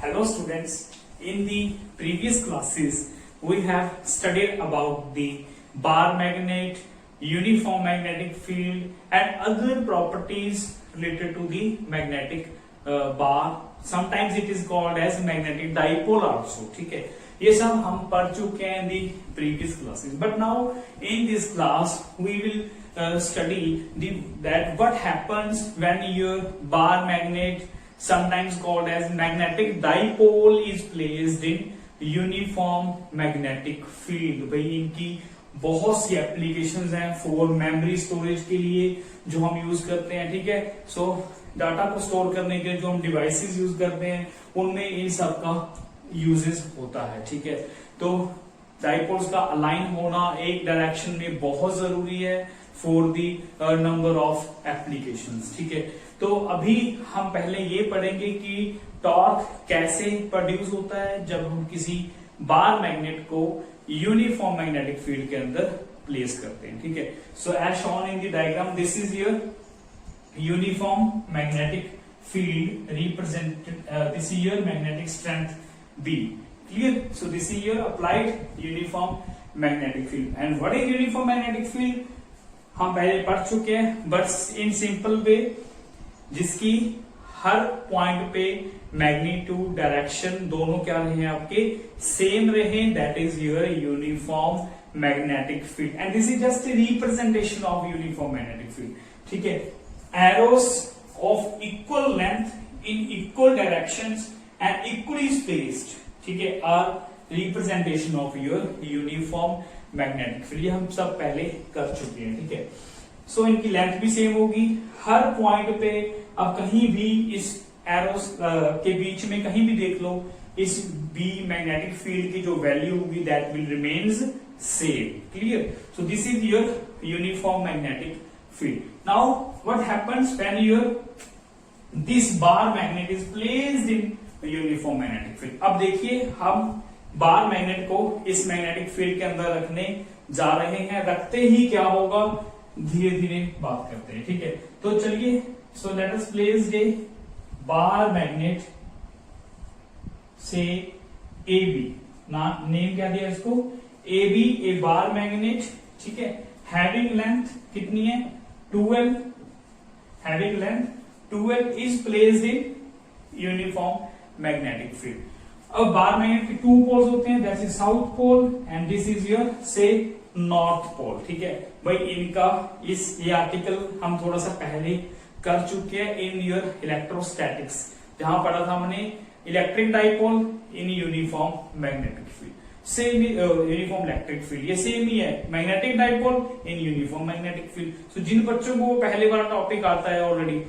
Hello students, in the previous classes we have studied about the bar magnet, uniform magnetic field and other properties related to the magnetic bar. Sometimes it is called as magnetic dipole also. ठीक है, ये सब हम पढ़ चुके हैं in the previous classes. But now in this class we will study that what happens when your bar magnet, sometimes called as magnetic dipole, is placed in uniform magnetic field. भाई इनकी बहुत सी एप्लीकेशंस हैं for memory storage के लिए जो हम use करते हैं. ठीक है, सो डाटा को स्टोर करने के लिए जो हम डिवाइसेस यूज करते हैं उनमें इन सब का यूजेस होता है. ठीक है, तो डाइपोल्स का अलाइन होना एक डायरेक्शन में बहुत जरूरी है for the number of applications. ठीक है, तो अभी हम पहले ये पढ़ेंगे कि टॉर्क कैसे प्रोड्यूस होता है जब हम किसी बार मैग्नेट को यूनिफॉर्म मैग्नेटिक फील्ड के अंदर प्लेस करते हैं. ठीक है, so as shown in the diagram, this is your uniform magnetic field represented, this is your magnetic strength B. Clear? So this is your applied uniform magnetic field. And what is uniform magnetic field? हम पहले पढ़ चुके हैं, but in simple way जिसकी हर point पे magnitude direction दोनों क्या रहे आपके सेम रहे, that is your uniform magnetic field. And this is just representation of uniform magnetic field. ठीक है, arrows of equal length in equal directions and equally spaced, ठीक है, are representation of your uniform magnetic field. ये हम सब पहले कर चुके हैं. ठीक है, सो इनकी लेंथ भी सेम होगी हर पॉइंट पे. अब कहीं भी इस एरोस के बीच में कहीं भी देख लो, इस बी मैग्नेटिक फील्ड की जो वैल्यू होगी that will remains same. Clear? So this is your uniform magnetic field. Now what happens when your this bar magnet is placed in uniform magnetic field. अब देखिए हम बार मैग्नेट को इस magnetic field के अंदर रखने जा रहे हैं. रखते ही क्या होगा धीरे धीरे बात करते हैं. ठीक है, तो चलिए, so let us place a bar magnet से ए बी. नेम क्या दिया इसको, ए बी, ए बार मैग्नेट. ठीक है, हैविंग लेंथ कितनी है 12, having length 12 is placed in uniform magnetic field. अब बार मैग्नेट के टू पोल्स होते हैं, that is south pole and this is your से नॉर्थ पोल. ठीक है भाई, इनका ये आर्टिकल हम थोड़ा सा पहले कर चुके हैं इन योर इलेक्ट्रोस्टैटिक्स, जहां पढ़ा था हमने electric dipole in uniform magnetic field. Same uniform electric field ये सेम ही है, magnetic dipole in uniform magnetic field. So जिन बच्चों को पहले बार टॉपिक आता है ऑलरेडी,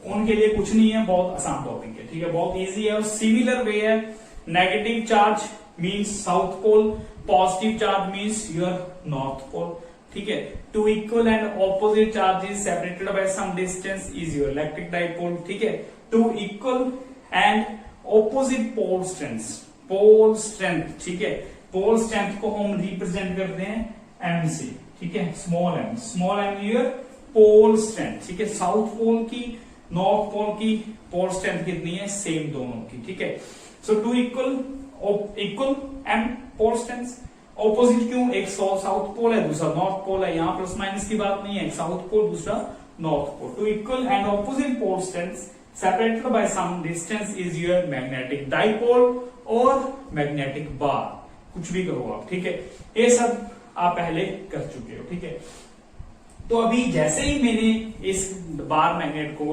उनके लिए कुछ नहीं है, बहुत आसान टॉपिक है. ठीक है, बहुत इजी है और सिमिलर वे है. Negative charge means south pole, positive charge means your north pole. ठीक है, two equal and opposite charges separated by some distance is your electric dipole. ठीक है, two equal and opposite pole strength. ठीक है, pole strength को हम represent करते हैं एम से. ठीक है, small M your pole strength. ठीक है, साउथ पोल की नॉर्थ पोल की पोल स्ट्रेंथ कितनी है, सेम दोनों की. ठीक है, so two equal m pole strength. Opposite क्यों, एक साउथ पोल है दूसरा नॉर्थ पोल है, यहां प्लस माइनस की बात नहीं है, एक साउथ पोल दूसरा north pole. Two equal and opposite pole strength separated by some distance is your magnetic dipole और मैग्नेटिक बार, कुछ भी कहो आप. ठीक है, ये सब आप पहले कर चुके हो. ठीक है, तो अभी जैसे ही मैंने इस बार मैग्नेट को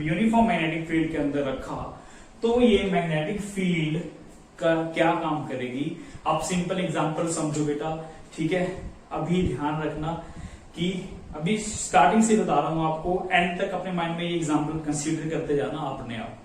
यूनिफॉर्म मैग्नेटिक फील्ड के अंदर रखा, तो ये मैग्नेटिक फील्ड का क्या काम करेगी. आप सिंपल एग्जांपल समझो बेटा. ठीक है, अभी ध्यान रखना कि अभी स्टार्टिंग से बता रहा हूं आपको, एंड तक अपने माइंड में ये एग्जांपल कंसीडर करते जाना अपने आप.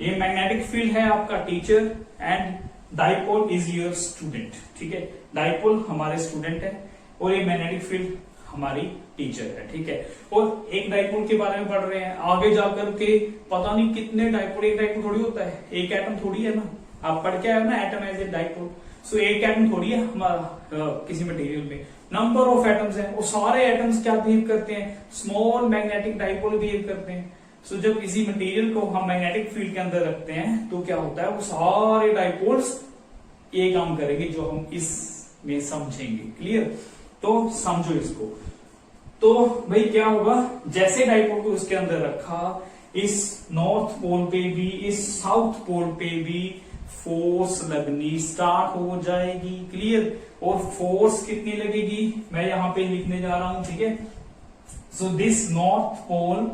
ये मैग्नेटिक फील्ड है आपका teacher and dipole is your student. ठीक है, डाइपोल हमारे स्टूडेंट है और ये मैग्नेटिक फील्ड हमारी टीचर है. ठीक है, और एक डाइपोल के बारे में पढ़ रहे हैं, आगे जाकर के पता नहीं कितने डाइपोल. एक डाइपोल थोड़ी होता है, एक एटम थोड़ी है ना, आप पढ़ के आए ना एटम एज ए डाइपोल. सो एक एटम थोड़ी है हमारा किसी मटेरियल में, नंबर ऑफ एटम्स हैं, और सारे एटम्स क्या बिहेव करते हैं, स्मॉल मैग्नेटिक डाइपोल बिहेव करते हैं. सो जब किसी मटेरियल को हम मैग्नेटिक फील्ड के अंदर रखते हैं तो क्या होता है, वो सारे डाइपोल्स ये काम करेंगे जो हम इसमें समझेंगे। क्लियर? तो समझो इसको। तो भाई क्या होगा, जैसे डाइपोल को उसके अंदर रखा, इस नॉर्थ पोल पे भी इस साउथ पोल पे भी फोर्स लगनी स्टार्ट हो जाएगी। क्लियर? और फोर्स कितनी लगेगी मैं यहां पे लिखने जा रहा हूं, ठीक है। So this north pole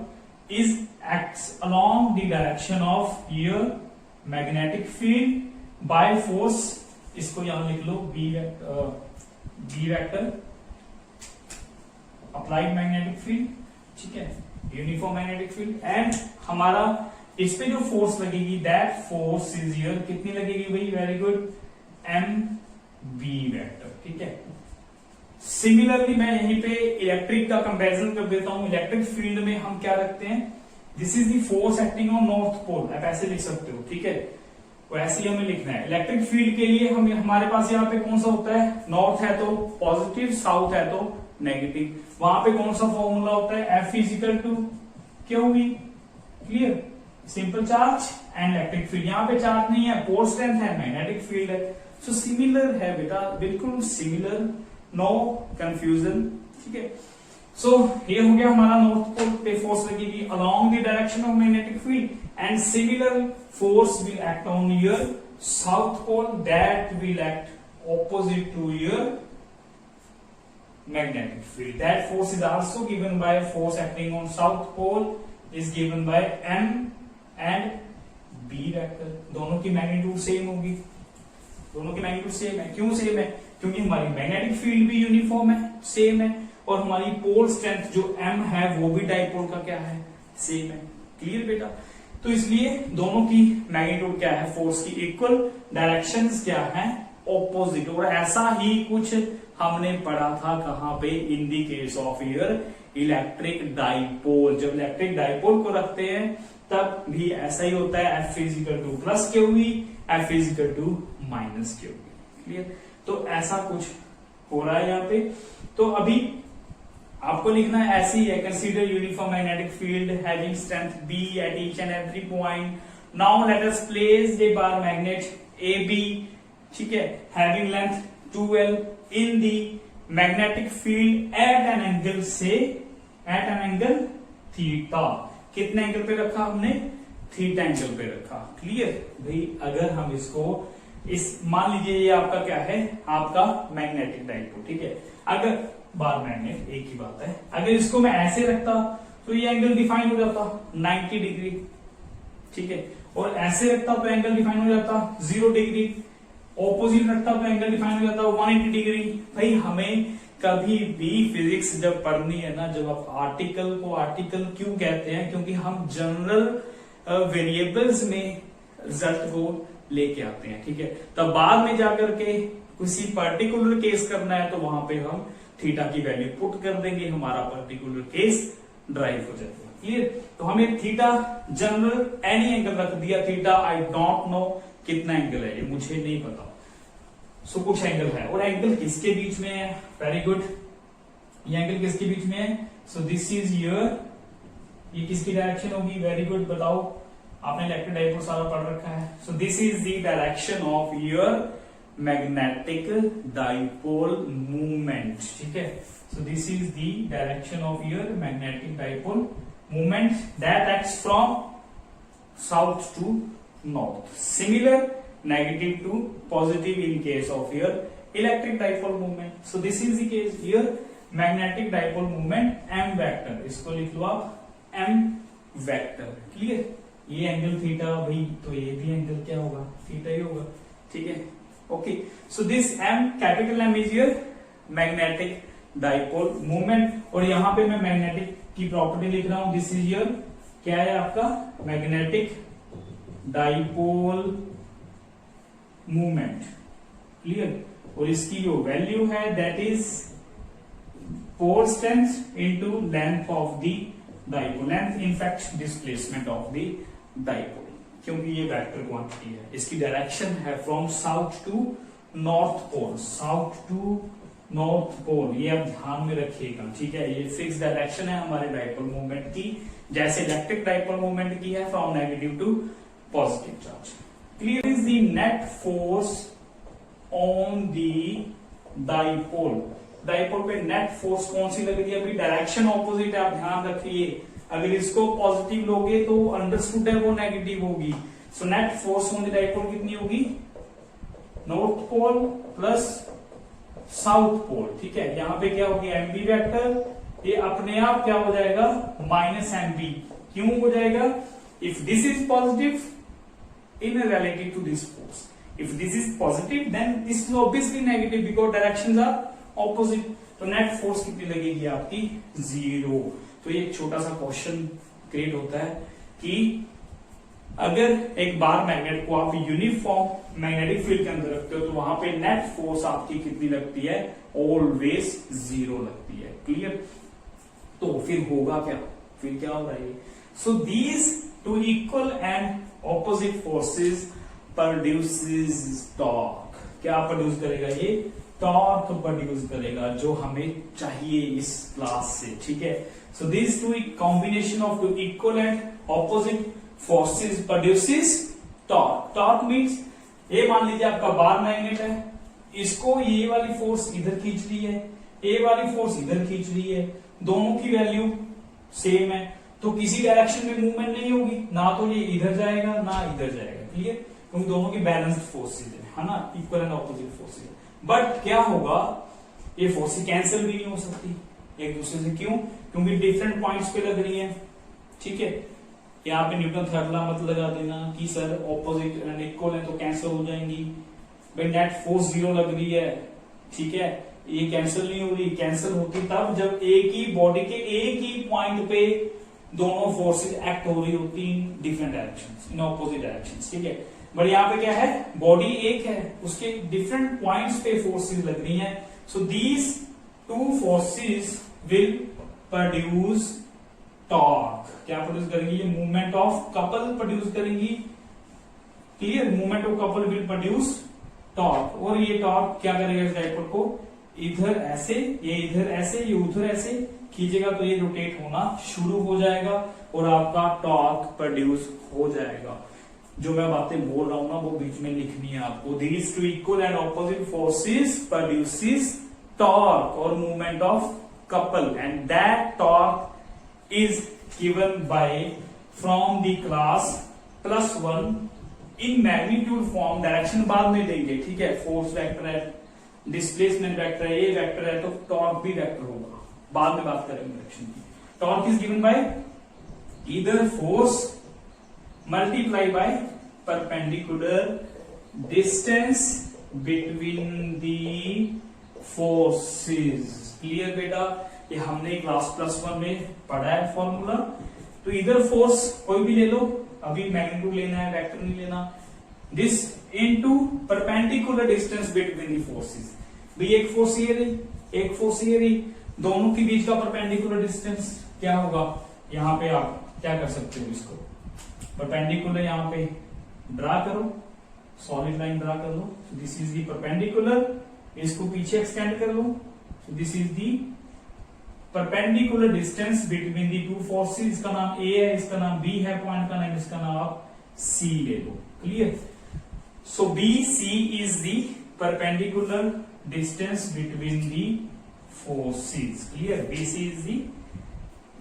is acts along the direction of your magnetic field by force, इसको यहां लिख लो B vector, applied magnetic field, ठीक है, यूनिफॉर्म मैग्नेटिक फील्ड। एंड हमारा इस पे जो फोर्स लगेगी दैट फोर्स इज हियर, कितनी लगेगी भाई, very good, M B vector, ठीक है। सिमिलरली मैं यहीं पे इलेक्ट्रिक का कंपैरिजन कर देता हूं। इलेक्ट्रिक फील्ड में हम क्या रखते हैं, this is the force acting on north pole, आप ऐसे लिख सकते हो, ठीक है, वैसे ही हमें लिखना है। इलेक्ट्रिक फील्ड के लिए हम हमारे पास यहाँ पे कौन सा होता है, नॉर्थ है तो पॉजिटिव, साउथ है तो नेगेटिव। वहां पे कौन सा फॉर्मूला होता है, F is equal to Q we. Clear? Simple charge and electric field. यहाँ पे चार्ज नहीं है, पोल स्ट्रेंथ है, मैग्नेटिक फील्ड है। सो सिमिलर है बेटा, बिल्कुल सिमिलर, नो कंफ्यूजन, ठीक है। सो ये हो गया हमारा नॉर्थ पोल पे फोर्स लगेगी along the direction of magnetic field, and similar force will act on your south pole, that will act opposite to your magnetic field. That force is also given by force acting on south pole is given by M and B vector. दोनों की magnitude same होगी, दोनों की magnitude same है। क्यों same है? क्योंकि हमारी मैग्नेटिक फील्ड भी यूनिफॉर्म है, सेम है, और हमारी पोल स्ट्रेंथ जो M है वो भी डाइपोल का क्या है, सेम है। क्लियर बेटा? तो इसलिए दोनों की मैग्नीट्यूड क्या है, फोर्स की इक्वल, डायरेक्शंस क्या है, ऑपोजिट। और ऐसा ही कुछ हमने पढ़ा था कहां पे, in the case of your electric dipole. जब इलेक्ट्रिक डाइपोल को रखते हैं तब भी ऐसा ही होता है, F is equal to plus q v, F is equal to minus q we. Clear? तो ऐसा कुछ हो रहा है यहाँ पे। तो अभी आपको लिखना है ऐसे ही है, consider uniform magnetic field having strength B at each and every point. Now let us place the bar magnet A B, ठीक है, having length 2L in the magnetic field at an angle, say at an angle theta। कितने angle पे रखा हमने, theta angle पे रखा। Clear भाई? अगर हम इसको इस मान लीजिए ये आपका क्या है, आपका मैग्नेटिक डाइपोल, ठीक है, अगर बार मैग्नेट एक ही बात है, अगर इसको मैं ऐसे रखता तो ये एंगल डिफाइन हो जाता 90 डिग्री, ठीक है, और ऐसे रखता तो एंगल डिफाइन हो जाता 0 डिग्री, ऑपोजिट रखता तो एंगल डिफाइन हो जाता 180 डिग्री। भाई हमें कभी भी फिजिक्स जब पढ़नी है ना, जब आप आर्टिकल को आर्टिकल क्यों कहते हैं, क्योंकि हम जनरल वेरिएबल्स में रिजल्ट को लेके आते हैं, ठीक है। तब बाद में जाकर के किसी पर्टिकुलर केस करना है तो वहां पे हम थीटा की वैल्यू पुट कर देंगे, हमारा पर्टिकुलर केस ड्राइव हो जाएगा। क्लियर? तो हमें थीटा जनरल एनी एंगल रख दिया, थीटा आई डोंट नो कितना एंगल है, ये मुझे नहीं पता। सो कुछ एंगल है, और एंगल किसके बीच में है, वेरी गुड, ये एंगल किसके बीच में है, सो दिस इज योर, ये किसकी डायरेक्शन होगी, वेरी गुड, बताओ, आपने इलेक्ट्रिक डाइपोल सारा पढ़ रखा है। So this is the direction of your magnetic dipole movement, ठीक है। So this is the direction of your magnetic dipole movement that acts from south to north, similar negative to positive in case of your electric dipole movement. So this is the case here, magnetic dipole movement m vector, इसको लिख लो आप m vector। Clear? ये angle theta भाई, तो ये भी angle क्या होगा, थीटा ही होगा, ठीक है, okay. So this m, capital M is your magnetic dipole movement, और यहां पे मैं मैग्नेटिक की प्रॉपर्टी लिख रहा हूं, दिस इज योर क्या है आपका मैग्नेटिक डाइपोल मूवमेंट। क्लियर? और इसकी जो वैल्यू है that is pole strength into length of the dipole, length in fact displacement of the dipole, क्योंकि ये वेक्टर क्वांटिटी है। इसकी डायरेक्शन है from south to north pole, south to north pole, ये आप ध्यान में रखिएगा, ठीक है। ये फिक्स डायरेक्शन है हमारे डाइपोल मूवमेंट की, जैसे इलेक्ट्रिक डाइपोल मूवमेंट की है, from negative to positive charge. Clear is the net force on the dipole. Dipole पे नेट फोर्स कौन सी लग रही है? अभी डायरेक्शन ऑपोजिट है, आप ध्यान रखिए। अगर इसको पॉजिटिव लोगे तो अंडरस्टूड है वो नेगेटिव होगी। So net force on the dipole कितनी होगी? North pole plus south pole, ठीक है। यहां पे क्या होगी? एमबी वेक्टर, ये अपने आप क्या हो जाएगा? Minus MB. क्यों हो जाएगा? If this is positive in relative to this force, if this is positive then this is obviously negative because directions are opposite। तो नेट फोर्स कितनी लगेगी आपकी? 0। तो ये छोटा सा क्वेश्चन क्रिएट होता है कि अगर एक बार मैग्नेट को आप यूनिफॉर्म मैग्नेटिक फील्ड के अंदर रखते हो तो वहां पे नेट फोर्स आपकी कितनी लगती है? ऑलवेज 0 लगती है। क्लियर? तो फिर होगा क्या? फिर क्या होगा ये? So these two equal and opposite forces produces torque. क्या प्रोड्यूस करेगा ये? टॉर्क प्रोड्यूस करेगा, जो हमें चाहिए इस क्लास से, ठीक है। So this two combination of two equal and opposite forces produces torque. Torque means ये मान लीजिए आपका बार मैग्नेट है, इसको ये वाली फोर्स इधर खींच रही है, ये वाली फोर्स इधर खींच रही है, दोनों की वैल्यू सेम है, तो किसी डायरेक्शन में मूवमेंट नहीं होगी, ना तो ये इधर जाएगा ना इधर जाएगा। क्लियर? क्योंकि दोनों की बैलेंस्ड फोर्सेज है ना, equal and opposite forces. But क्या होगा? ये फोर्सेज कैंसिल भी नहीं हो सकती एक दूसरे से। क्यों? क्योंकि डिफरेंट पॉइंट्स पे लग रही है, ठीक है। यहाँ पे न्यूटन थर्ड लॉ मत लगा देना कि सर ऑपोजिट एंड इक्वल है तो कैंसिल हो जाएंगी। भाई नेट फोर्स 0 लग रही है, ठीक है, ये कैंसिल नहीं हो रही। कैंसिल होती तब जब एक ही बॉडी के एक ही पॉइंट पे दोनों फोर्सेज एक्ट हो रही होती in different directions, in opposite directions, ठीक है। बट यहाँ पे क्या है? बॉडी एक है, उसके डिफरेंट पॉइंट्स पे फोर्सेज लग रही हैं। So these two forces will produce torque. क्या प्रोड्यूस करेंगी? ये मूवमेंट ऑफ कपल प्रोड्यूस करेंगी। Clear? Movement of couple will produce torque. और ये टॉर्क क्या करेगा? इस डाइपोल को इधर ऐसे, ये इधर ऐसे, ये उधर ऐसे खींचेगा तो ये रोटेट होना शुरू हो जाएगा और आपका टॉर्क प्रोड्यूस हो जाएगा। जो मैं बातें बोल रहा हूं ना वो बीच में लिखनी है आपको। These two equal and opposite forces produces torque और movement of couple and that torque is given by from the class +1 in magnitude form. Direction बाद में देंगे, ठीक है। फोर्स वेक्टर है, डिस्प्लेसमेंट वेक्टर है, ये वेक्टर है, तो टॉर्क भी वेक्टर होगा, बाद में बात करेंगे डायरेक्शन की। Torque is given bye either force multiply by perpendicular distance between the forces। Clear बेटा? ये हमने क्लास +1 में पढ़ा है फॉर्मूला। तो इधर फोर्स कोई भी ले लो, अभी मैग्नीट्यूड लेना है, वेक्टर नहीं लेना। This into perpendicular distance between the forces. भाई एक फोर्स ये रही, एक फोर्स ये रही, दोनों के बीच का परपेंडिकुलर डिस्टेंस क्या होगा? यहां पे आप क्या कर सकते हो? इसको परपेंडिकुलर यहां पे ड्रा करो, सॉलिड लाइन ड्रा कर लो। दिस इज दी परपेंडिकुलर, इसको पीछे एक्सटेंड कर लो। This is the perpendicular distance between the two forces. इसका नाम ए है, इसका नाम बी है, पॉइंट का नाम, इसका नाम आप सी ले लो। Clear? So B C is the perpendicular distance between the forces. Clear? B C is the,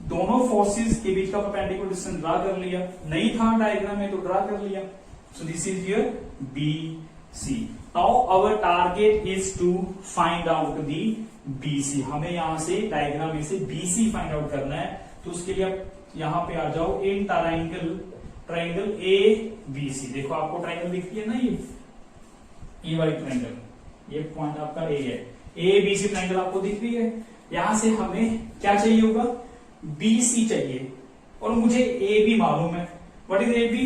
दोनों फोर्सेस के बीच का परपेंडिकुलर डिस्टेंस ड्रा कर लिया। नहीं था डायग्राम में तो ड्रा कर लिया। So this is your B C. Now our target is to find out the BC. हमें यहां से डायग्राम में से बीसी फाइंड आउट करना है। तो उसके लिए आप यहां पे आ जाओ। In triangle A B C. देखो आपको ट्राइंगल दिखती है ना, ये वाली ट्राइंगल, ये पॉइंट आपका ए है। ए बी सी ट्राइंगल आपको दिख रही है। यहां से हमें क्या चाहिए होगा? बीसी चाहिए। और मुझे ए बी मालूम है। What is A B?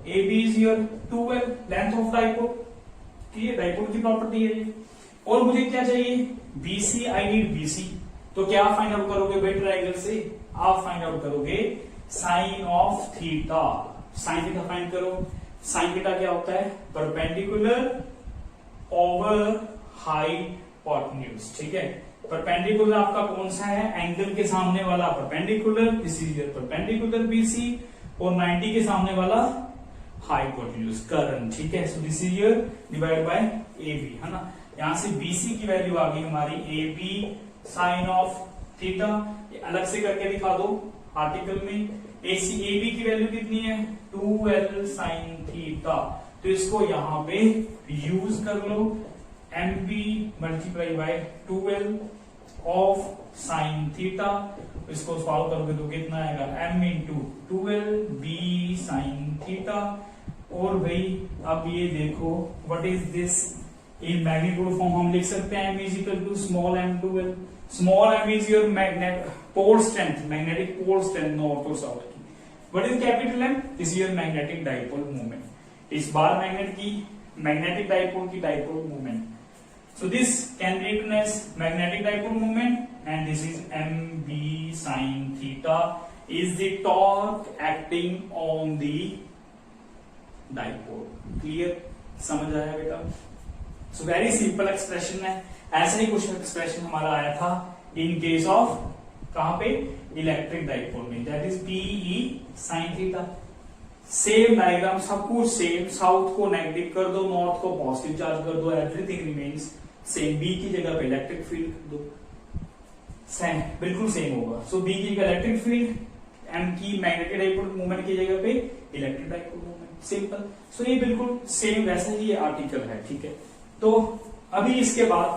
A B is your 2l length of dipole. ये डाइपोल की प्रॉपर्टी है ये। और मुझे क्या चाहिए? बीसी। I need BC. तो क्या फाइंड आउट करोगे भाई ट्राइंगल से? आप फाइंड आउट करोगे sine of theta. Sine theta find करो। साइन थीटा क्या होता है? परपेंडिकुलर ओवर हाइट hypotenuse, ठीक है। परपेंडिकुलर आपका कौन सा है, एंगल के सामने वाला perpendicular, this is your perpendicular BC, और 90 के सामने वाला हाइपोटेन्यूज करंट, ठीक है। So this is your divide by AB, है ना। यहां से BC की वैल्यू आ गई हमारी AB साइन ऑफ थीटा, अलग से करके दिखा दो आर्टिकल में। AB की वैल्यू कितनी है, 2L साइन थीटा, तो इसको यहां पे यूज कर लो, MB multiply by 2L of sine theta, इसको सॉल्व करोगे तो कितना आएगा, M into 2L B sine theta. और भाई अब ये देखो what is this, in magnitude form हम लिख सकते हैं M is equal to small m2L, small m is your magnet pole strength, magnetic pole strength north और साउथ की। What is capital M, this is your magnetic dipole moment, इस bar magnet की magnetic dipole की dipole moment. So this can be written as magnetic dipole moment, and this is MB sin theta is the torque acting on the dipole. Clear? समझ आया बेटा? So very simple expression है, ऐसा ही कुछ expression हमारा आया था in case of कहां पे, इलेक्ट्रिक डाइपोल में, that is PE sin theta। Same diagram, सब कुछ सेम, साउथ को नेगेटिव कर दो, नॉर्थ को पॉजिटिव चार्ज कर दो, एवरीथिंग रिमेन्स सेम। बी की जगह पे इलेक्ट्रिक फील्ड दो, सेम बिल्कुल सेम होगा। सो बी की जगह इलेक्ट्रिक फील्ड, एम की मैग्नेटिक डाइपोल मूवमेंट की जगह पे इलेक्ट्रिक डाइपोल मूवमेंट, सिंपल। सो ये बिल्कुल सेम वैसा ही ये आर्टिकल है, ठीक है। तो अभी इसके बाद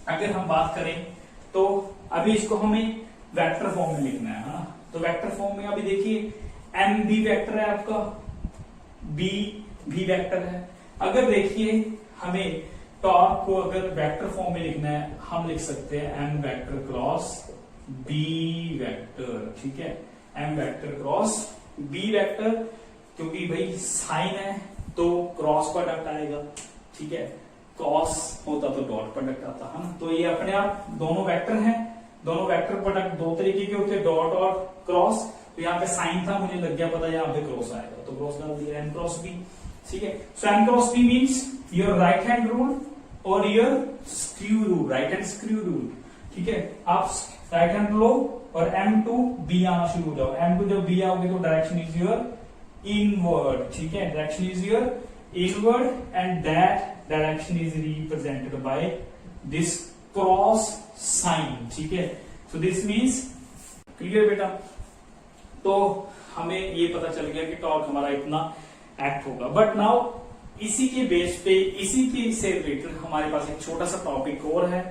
अगर हम बात करें तो अभी इसको हमें वेक्टर फॉर्म में लिखना है ना। तो वेक्टर फॉर्म में अभी देखिए एम बी वेक्टर है आपका, बी भी वेक्टर है। अगर देखिए हमें टॉर्क को अगर वेक्टर फॉर्म में लिखना है, हम लिख सकते हैं M vector cross B vector, ठीक है। M vector cross B vector, क्योंकि भाई साइन है तो क्रॉस प्रोडक्ट आएगा, ठीक है। क्रॉस होता तो डॉट प्रोडक्ट आता है ना। तो ये अपने आप दोनों वेक्टर हैं, दोनों वेक्टर प्रोडक्ट दो तरीके के होते हैं, डॉट और क्रॉस। तो यहाँ पे साइन था, मुझे लग गया पता यहाँ पे क्रॉस आएगा, तो क्रॉस डाल दिया, एम क्रॉस बी, ठीक है। So m cross B means your right hand rule और your screw rule, right hand screw rule, ठीक है। आप राइट हैंड लो और M2 B आना शुरू हो जाओ। M2 जब B आओगे तो डायरेक्शन इज योर इनवर्ड, ठीक है, direction is your inward, and that direction is represented by this cross sign, ठीक है। सो दिस मीन्स, क्लियर बेटा? तो हमें ये पता चल गया कि टॉर्क हमारा इतना एक्ट होगा। बट नाउ इसी के बेस पे, इसी के से रिलेटेड हमारे पास एक छोटा सा टॉपिक और है,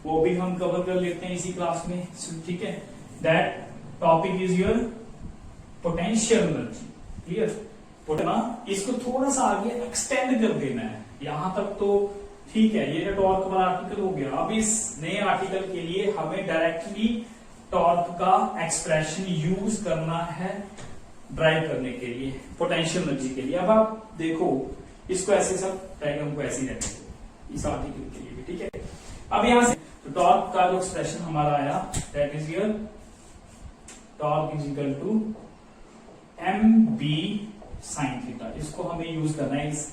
वो भी हम कवर कर लेते हैं इसी क्लास में, ठीक है। That topic is your potential energy, clear? इसको थोड़ा सा आगे एक्सटेंड कर देना है, यहां तक तो ठीक है, ये टॉर्क वाला आर्टिकल हो गया। अब इस नए आर्टिकल के लिए हमें डायरेक्टली टॉर्क का एक्सप्रेशन यूज करना है ड्राइव करने के लिए, पोटेंशियल एनर्जी के लिए। अब आप देखो इसको ऐसे, सब डायग्राम को ऐसे ही रहने दो इस आर्टिकल के लिए भी, ठीक है। अब यहां से तो टॉर्क का जो एक्सप्रेशन हमारा आया, that is your torque is equal to M B sine theta, इसको हमें यूज करना है इस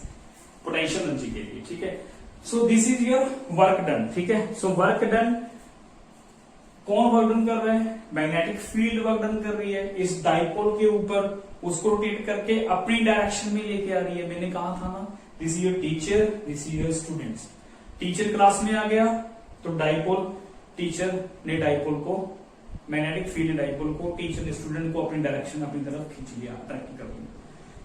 पोटेंशियल एनर्जी के लिए, ठीक है। So this is your work done, ठीक है। सो वर्क डन, कौन वर्क डन कर रहा है? मैग्नेटिक फील्ड वर्क डन कर रही है इस डाइपोल के ऊपर, उसको रोटेट करके अपनी डायरेक्शन में लेके आ रही है। मैंने कहा था ना, this is your teacher, this is your students. Teacher class में आ गया तो डाइपोल, टीचर ने डाइपोल को, मैग्नेटिक फील्ड डाइपोल को, टीचर ने स्टूडेंट को अपनी डायरेक्शन अपनी तरफ खींच लिया, अट्रैक्ट कर लिया।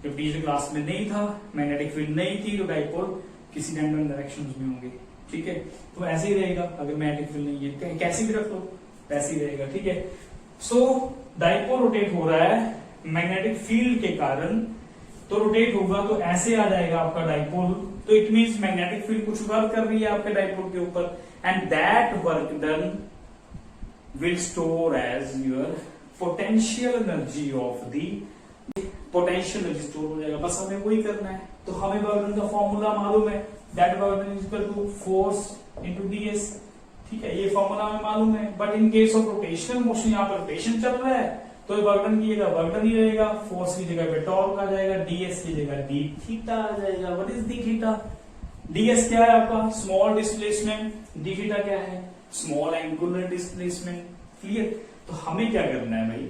जब टीचर क्लास में नहीं था, मैग्नेटिक फील्ड नहीं थी, तो डाइपोल किसी रैंडम डायरेक्शन में होंगे, ठीक है। तो ऐसे ही रहेगा, अगर मैग्नेटिक फील्ड नहीं है कैसे भी रख लो वैसे ही रहेगा, ठीक है। सो डाइपोल रोटेट हो रहा है मैग्नेटिक फील्ड के कारण, तो रोटेट होगा तो ऐसे आ जाएगा आपका डाइपोल, तो इट मींस मैग्नेटिक फील्ड कुछ वर्क कर रही है आपके डाइपोल के ऊपर, and that work done will store as your potential energy of the, potential energy store हो जाएगा। बस हमें वही करना है। तो हमें वर्क डन का फॉर्मूला मालूम है, that work done is equal to force into DS, ठीक है, ये फॉर्मूला हमें मालूम है। But in case of rotational motion, यहाँ पर रोटेशन चल रहा है, तो वर्क डन की जगह वर्क डन ही रहेगा, फोर्स की जगह पे टॉर्क आ जाएगा, डीएस की जगह डी थीटा आ जाएगा। What is D theta? ds क्या है आपका स्मॉल डिस्प्लेसमेंट, डी थीटा क्या है स्मॉल एंगुलर डिस्प्लेसमेंट। क्लियर। तो हमें क्या करना है भाई,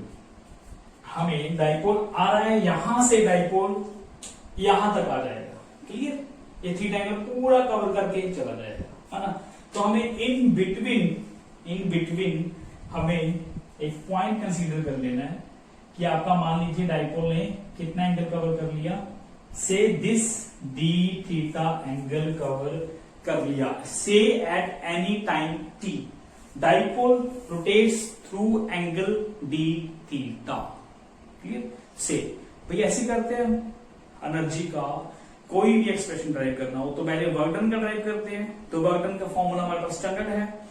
हमें डाइपोल आ रहा है यहां से डाइपोल यहां तक आ जाएगा। क्लियर। ये थीटा एंगल पूरा कवर करके चला जाएगा, है ना। तो हमें इन बिटवीन हमें एक पॉइंट कंसीडर कर लेना है कि आपका मान लीजिए डाइपोल ने कितना एंगल कवर कर लिया, से this D theta angle cover कर लिया, से at any time T dipole rotates through angle D theta. Clear. से भाई ऐसे करते हैं एनर्जी का कोई भी एक्सप्रेशन ड्राइव करना हो तो पहले वर्क डन का ड्राइव करते हैं। तो वर्क डन का फॉर्मूला हमारे पास स्टैंडर्ड है,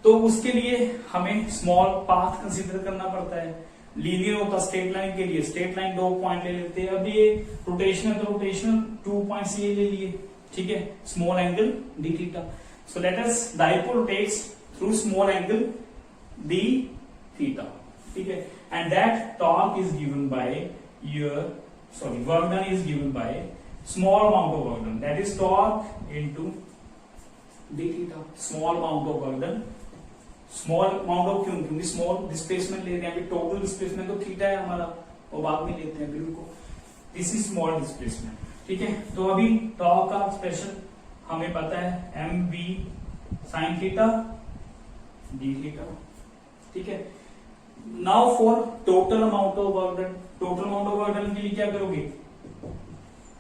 तो उसके लिए हमें स्मॉल पाथ कंसीडर करना पड़ता है। लीनियर होता स्ट्रेट लाइन के लिए स्ट्रेट लाइन 2 पॉइंट ले लेते हैं। अब ये रोटेशनल तो रोटेशनल 2 पॉइंट्स ये ले लिए, ठीक है, small angle D theta. So let us dipole rotates through small angle D theta, ठीक है, and that torque is given by work done is given bye small amount of work done, that is torque into d theta, small amount of work done, small amount of क्योंकि small displacement ले रहे हैं, अभी total displacement तो theta है हमारा, वो बाद में लेते हैं बिल्कुल, this is small displacement, ठीक है। तो अभी torque का एक्सप्रेशन हमें पता है mv sin theta d theta, ठीक है। now for total amount of work done, total amount of work done के लिए क्या करोगे,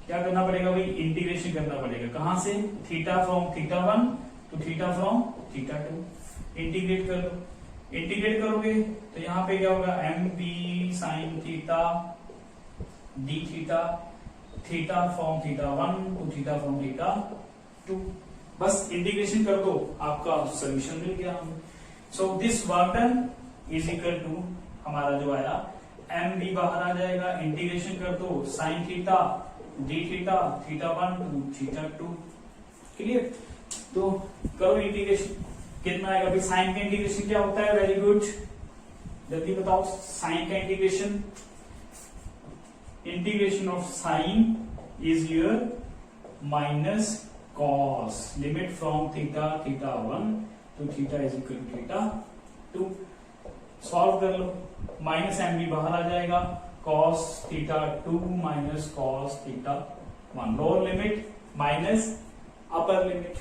क्या करना पड़ेगा भाई, इंटीग्रेशन करना पड़ेगा, कहां से, theta from theta 1 to theta from theta 2, integrate कर लो। इंटीग्रेट करोगे तो यहां पे क्या होगा, M B sine theta D theta, theta from theta 1 to theta from theta 2, बस इंटीग्रेशन कर दो आपका सोल्यूशन मिल गया हमें। So this work done is equal to हमारा जो आया एम बी बाहर आ जाएगा, इंटीग्रेशन कर दो sine theta D theta, theta 1 to theta 2। Clear. तो करो इंटीग्रेशन, कितना आएगा भाई, साइन का इंटीग्रेशन क्या होता है, वेरी गुड, जल्दी बताओ, साइन का integration, integration of sine is your minus cos, limit from theta 1 to theta is equal to theta 2। Solve कर लो, माइनस एम बी बाहर आ जाएगा, cos theta 2 minus cos theta 1, lower limit minus upper limit,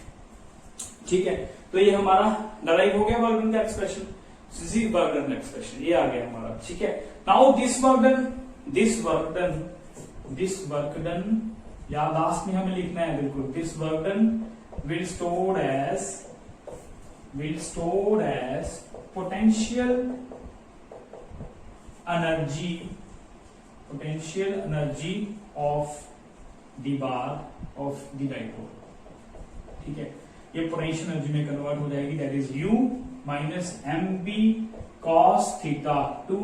ठीक है। तो ये हमारा डराइव हो गया वर्क डन का एक्सप्रेशन, वर्क डन एक्सप्रेशन ये आ गया हमारा, ठीक है। नाउ दिस वर्क डन या लास्ट में हमें लिखना है बिल्कुल, this work done will store as potential energy of the bar of the dipole, ठीक है। ये पोटेंशियल एनर्जी में कन्वर्ट हो जाएगी, that is U minus M B cos theta 2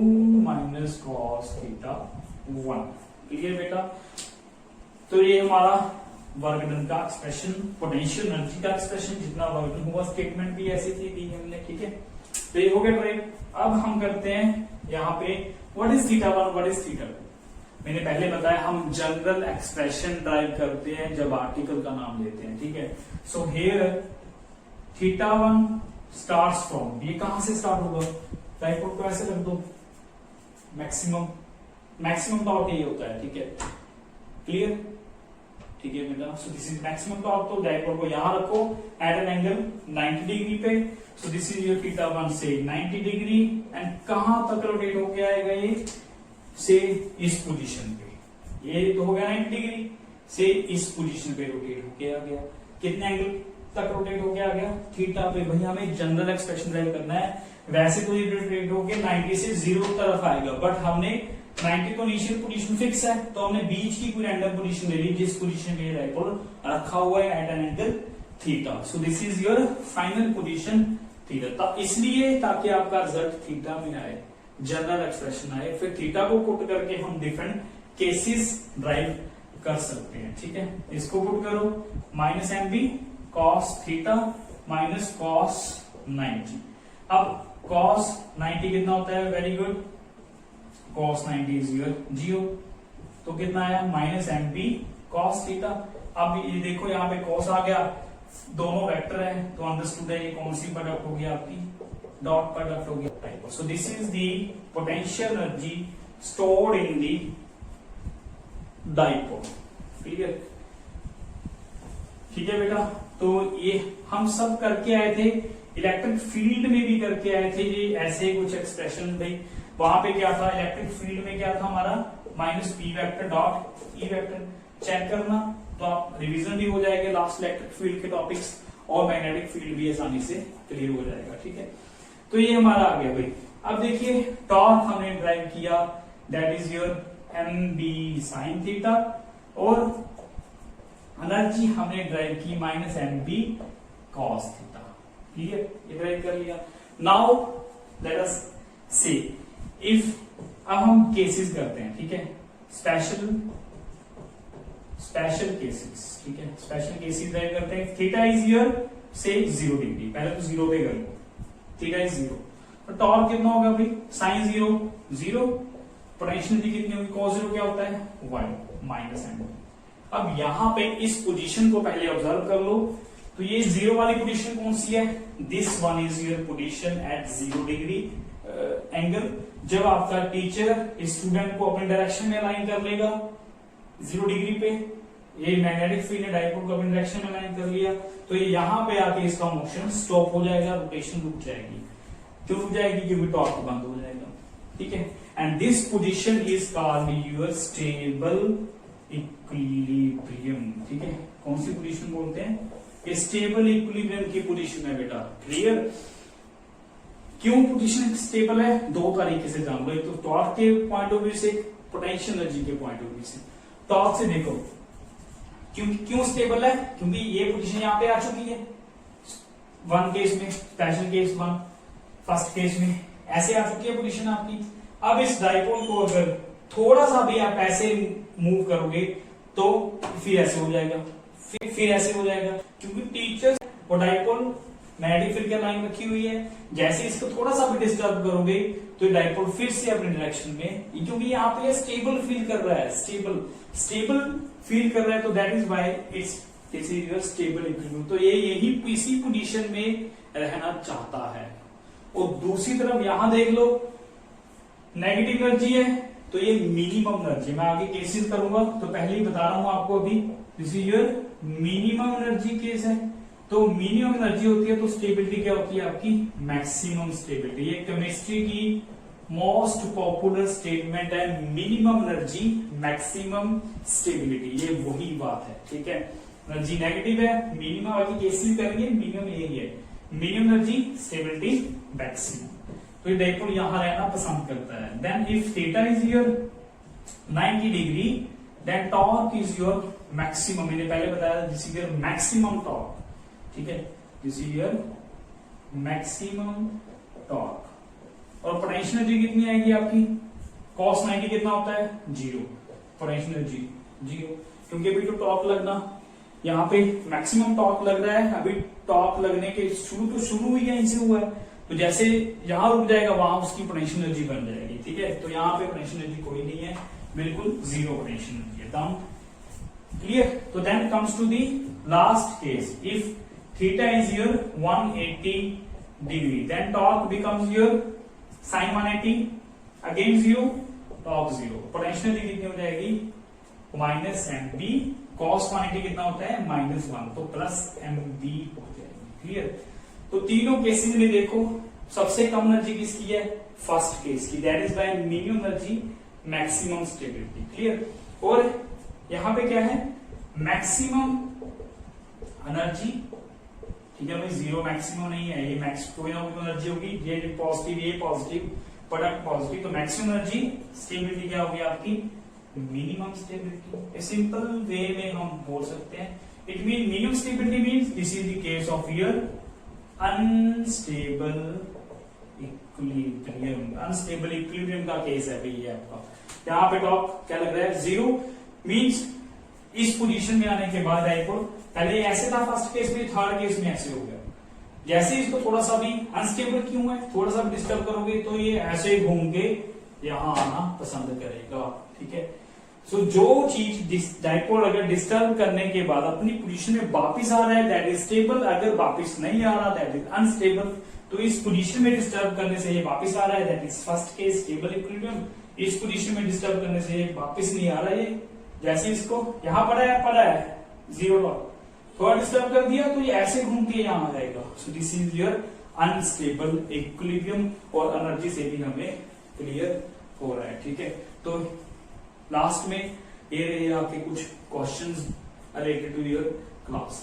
minus cos theta 1। Clear बेटा। तो ये हमारा वर्क डन का एक्सप्रेशन, पोटेंशियल एनर्जी का एक्सप्रेशन, जितना वर्क डन हुआ स्टेटमेंट भी ऐसी थी दी हमने, ठीक है। तो ये हो गया ड्राइव। अब हम करते हैं यहाँ पे what is theta 1, what is theta 2। मैंने पहले बताया हम जनरल एक्सप्रेशन ड्राइव करते हैं जब आर्टिकल का नाम लेते हैं, ठीक है। So here theta 1 starts from, ये कहां से स्टार्ट होगा, डाइपोल को ऐसे रख दो, मैक्सिमम टॉर्क ये होता है, ठीक है। क्लियर, ठीक है बेटा। सो दिस इज मैक्सिमम टॉर्क, तो डाइपोल को यहां रखो एट एन एंगल 90 डिग्री पे। सो दिस इज योर थीटा 1 से 90 डिग्री, एंड कहां तक रोटेट होके आएगा ये, से इस पोजीशन पे, ये तो हो गया 90 डिग्री, से इस पोजीशन पे रोटेट होके आ गया। कितने एंगल तक रोटेट होके आ गया, थीटा पे। भैया हमें जनरल एक्सप्रेशन ड्राइव करना है, वैसे तो ये रोटेट होके 90 से 0 तरफ आएगा, बट हमने 90 तो इनिशियल पोजीशन फिक्स है, तो हमने बीच की कोई रैंडम पोजीशन ले ली जिस पोजीशन पे डाइपोल रखा हुआ है at an angle theta. So this is your final position theta, इसलिए ताकि आपका रिजल्ट थीटा में आए, जनरल एक्सप्रेशन आए, फिर थीटा को पुट करके हम डिफरेंट केसेस ड्राइव कर सकते हैं, ठीक है। इसको पुट करो, minus M B cos theta minus cos 90। अब कॉस 90 कितना होता है, very good, cos 90 is your 0, तो कितना आया, minus M B cos theta. अब ये देखो यहाँ पे कॉस आ गया, दोनों वेक्टर है तो अंडरस्टूड है ये कौन सी प्रोडक्ट होगी आपकी, डॉट प्रोडक्ट होगी dipole. So this is the potential energy stored in the dipole. Clear, ठीक है बेटा। तो ये हम सब करके आए थे, इलेक्ट्रिक फील्ड में भी करके आए थे ये ऐसे कुछ एक्सप्रेशन भाई। वहां पे क्या था, इलेक्ट्रिक फील्ड में क्या था हमारा, minus P vector dot E vector. Check करना तो आप रिवीजन भी हो जाएगा लास्ट इलेक्ट्रिक फील्ड के टॉपिक्स, और मैग्नेटिक फील्ड भी आसानी से क्लियर हो जाएगा। ठीक है, तो ये हमारा आ गया भाई। अब देखिए टॉर्क हमने ड्राइव किया, that is your M B sine theta, और एनर्जी हमने ड्राइव की minus M B cos theta. Clear, ये ड्राइव कर लिया। Now let us see if, अब हम केसेस करते हैं। ठीक है, स्पेशल केसेस। ठीक है, स्पेशल केसेस ड्राइव करते हैं। थीटा इज योर से 0 डिग्री, पहले तो 0 पे कर लो, थीटा इज 0, तो टॉर्क कितना होगा भाई, साइन 0 0, पोटेंशियल एनर्जी कितनी होगी, कॉस 0 क्या होता है 1 माइनस एम। अब यहां पे इस पोजीशन को पहले ऑब्जर्व कर लो, तो ये 0 वाली पोजीशन कौन सी है, this one is your position at 0 degree angle. जब आपका टीचर स्टूडेंट को अपने डायरेक्शन में अलाइन कर लेगा 0 डिग्री पे, ये मैग्नेटिक फील्ड ने डाइपोल को अपने डायरेक्शन में अलाइन कर लिया, तो ये यहां पे आके इसका मोशन स्टॉप हो जाएगा, रोटेशन रुक जाएगी। क्यों रुक जाएगी, क्योंकि टॉर्क बंद हो जाएगा। ठीक है, and this position is called your stable equilibrium. ठीक है, कौन सी पोजीशन बोलते हैं, ये स्टेबल इक्विलिब्रियम की पोजीशन है बेटा। क्लियर, क्यों पोजीशन स्टेबल है, दो तरीके से जान लो, एक तो टॉर्क के पॉइंट ऑफ व्यू से, पोटेंशियल एनर्जी के पॉइंट ऑफ व्यू से। टॉर्क से देखो क्यों स्टेबल है, क्योंकि ये पोजीशन यहां पे आ चुकी है, वन केस में, special case one, first case में ऐसे आ चुकी है पोजीशन आपकी। अब इस डाइपोल को अगर थोड़ा सा भी आप ऐसे मूव करोगे तो फिर ऐसे हो जाएगा, फिर ऐसे हो जाएगा, क्योंकि टीचर और डाइपोल मैग्नेटिक फील्ड की लाइन रखी हुई है। जैसे इसको थोड़ा सा भी डिस्टर्ब करोगे तो डाइपोल फिर से अपने डायरेक्शन में, क्योंकि यहाँ पे स्टेबल फील कर रहा है, स्टेबल फील कर रहा है, तो that is why it's this is your stable equilibrium. तो ये यही इसी पोजीशन में रहना चाहता है। और दूसरी तरफ यहां देख लो, नेगेटिव एनर्जी है तो ये मिनिमम एनर्जी, मैं आगे केसेस करूंगा तो पहले ही बता रहा हूं आपको, अभी this is your minimum energy case है। तो मिनिमम एनर्जी होती है तो स्टेबिलिटी क्या होती है आपकी, मैक्सिमम स्टेबिलिटी। ये केमिस्ट्री की मोस्ट पॉपुलर स्टेटमेंट है, मिनिमम एनर्जी मैक्सिमम स्टेबिलिटी, ये वही बात है। ठीक है, एनर्जी नेगेटिव है, मिनिमम आगे केसेस करेंगे, मिनिमम यही है, मिनिमम एनर्जी स्टेबिलिटी मैक्सिमम। तो ये डाइपोल यहां रहना पसंद करता है। Then if theta is your 90 degree, then torque is your maximum. मैंने पहले बताया this is your maximum torque. ठीक है, this is your maximum torque. और पोटेंशियल एनर्जी कितनी आएगी आपकी, cos 90 कितना होता है 0, पोटेंशियल एनर्जी 0, क्योंकि अभी तो टॉर्क लगना, यहाँ पे मैक्सिमम टॉर्क लग रहा है। अभी टॉर्क लगने के शुरू ही यहीं से हुआ है, तो जैसे यहां रुक जाएगा वहां उसकी पोटेंशियल एनर्जी बन जाएगी। ठीक है, तो यहाँ पे पोटेंशियल एनर्जी कोई नहीं है, बिल्कुल 0 पोटेंशियल एनर्जी है। Down, clear. तो then comes to the last case, if theta is your 180 degree, then torque becomes your sine 180, again 0, torque 0, potential energy कितनी हो जाएगी माइनस एम बी, कॉस 180 कितना होता है -1, तो प्लस एम बी हो जाएगी। क्लियर, तो तीनों केसेस में देखो सबसे कम एनर्जी किसकी है, फर्स्ट केस की, that is by minimum energy maximum stability. Clear, और यहां पे क्या है, मैक्सिमम एनर्जी। ठीक है भाई, 0 मैक्सिमम नहीं है, ये मैक्स कोई ना कोई एनर्जी होगी, ये पॉजिटिव, ये पॉजिटिव, प्रोडक्ट पॉजिटिव, तो मैक्सिमम एनर्जी स्टेबिलिटी क्या होगी आपकी, मिनिमम स्टेबिलिटी। सिंपल वे में हम बोल सकते हैं, it mean minimum stability means this is the case of your unstable equilibrium. Unstable equilibrium का केस है भाई ये आपका। यहाँ पे टॉप क्या लग रहा है 0, मीन्स इस पोजीशन में आने के बाद डाइपोल, पहले ऐसे था फर्स्ट केस में, थर्ड केस में ऐसे हो गया। जैसे इसको थोड़ा सा भी अनस्टेबल क्यों है, थोड़ा सा भी डिस्टर्ब करोगे तो ये ऐसे घूम के यहां आना पसंद करेगा। ठीक है, सो जो चीज डाइपोल अगर डिस्टर्ब करने के बाद अपनी पोजीशन में वापस आ रहा है दैट इज स्टेबल, अगर वापस नहीं आ रहा दैट इज अनस्टेबल। तो इस पोजीशन में डिस्टर्ब करने से ये वापस आ रहा है that is first case stable equilibrium. इस पोजीशन में डिस्टर्ब करने से ये वापस नहीं आ रहा है, जैसे इसको यहाँ पड़ा है 0 डॉट, थोड़ा डिस्टर्ब कर दिया तो ये ऐसे घूम के यहाँ आ जाएगा। सो this is your unstable equilibrium और एनर्जी से भी हमें क्लियर हो रहा है। ठीक है, तो लास्ट में ये रहे आपके कुछ questions related to your class.